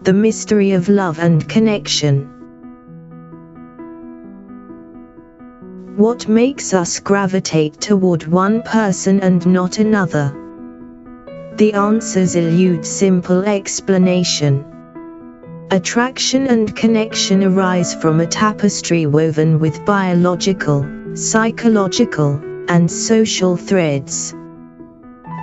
the mystery of love and connection. What makes us gravitate toward one person and not another? The answers elude simple explanation. Attraction and connection arise from a tapestry woven with biological, psychological, and social threads.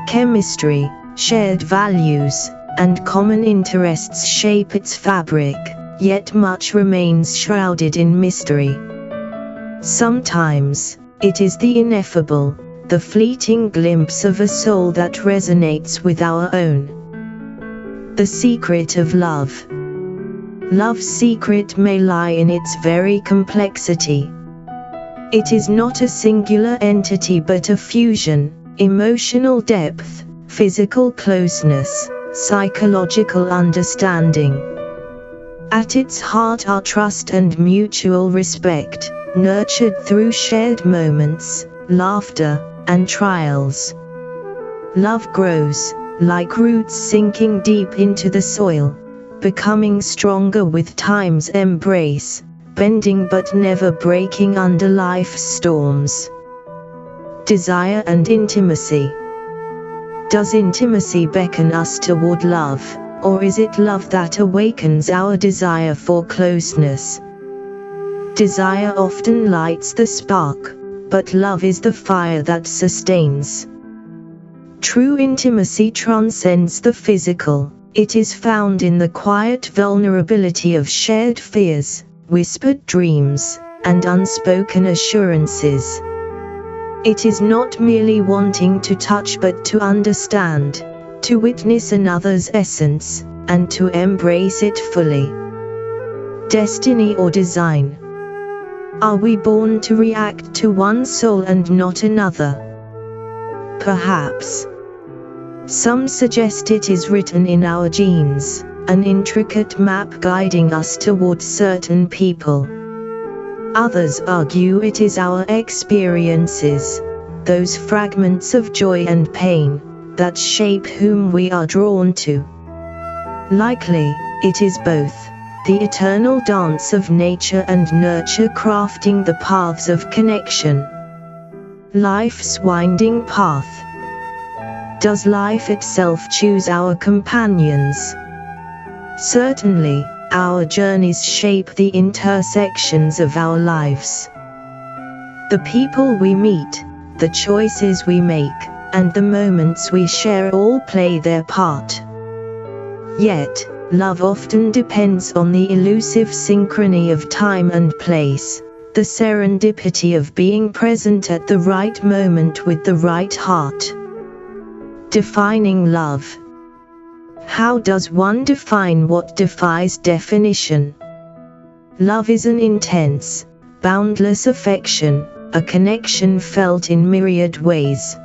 Chemistry, shared values, and common interests shape its fabric, yet much remains shrouded in mystery. Sometimes, it is the ineffable, the fleeting glimpse of a soul that resonates with our own. The secret of love. Love's secret may lie in its very complexity. It is not a singular entity but a fusion, emotional depth, physical closeness, psychological understanding. At its heart are trust and mutual respect, nurtured through shared moments, laughter, and trials. Love grows, like roots sinking deep into the soil, becoming stronger with time's embrace, bending but never breaking under life's storms. Desire and intimacy. Does intimacy beckon us toward love, or is it love that awakens our desire for closeness? Desire often lights the spark, but love is the fire that sustains. True intimacy transcends the physical. It is found in the quiet vulnerability of shared fears, whispered dreams, and unspoken assurances. It is not merely wanting to touch but to understand, to witness another's essence, and to embrace it fully. Destiny or design? Are we born to react to one soul and not another? Perhaps. Some suggest it is written in our genes, an intricate map guiding us toward certain people. Others argue it is our experiences, those fragments of joy and pain, that shape whom we are drawn to. Likely, it is both, the eternal dance of nature and nurture crafting the paths of connection. Life's winding path. Does life itself choose our companions? Certainly, our journeys shape the intersections of our lives. The people we meet, the choices we make, and the moments we share all play their part. Yet, love often depends on the elusive synchrony of time and place, the serendipity of being present at the right moment with the right heart. Defining love. How does one define what defies definition? Love is an intense, boundless affection, a connection felt in myriad ways.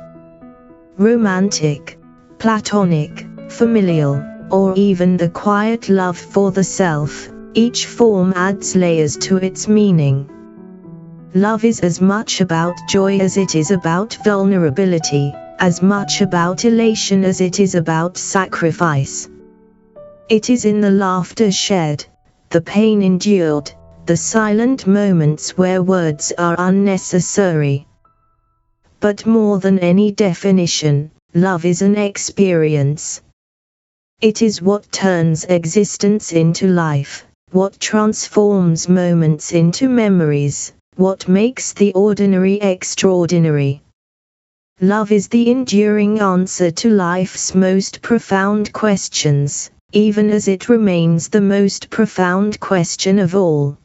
Romantic, platonic, familial, or even the quiet love for the self, each form adds layers to its meaning. Love is as much about joy as it is about vulnerability, as much about elation as it is about sacrifice. It is in the laughter shared, the pain endured, the silent moments where words are unnecessary. But more than any definition, love is an experience. It is what turns existence into life, what transforms moments into memories, what makes the ordinary extraordinary. Love is the enduring answer to life's most profound questions, even as it remains the most profound question of all.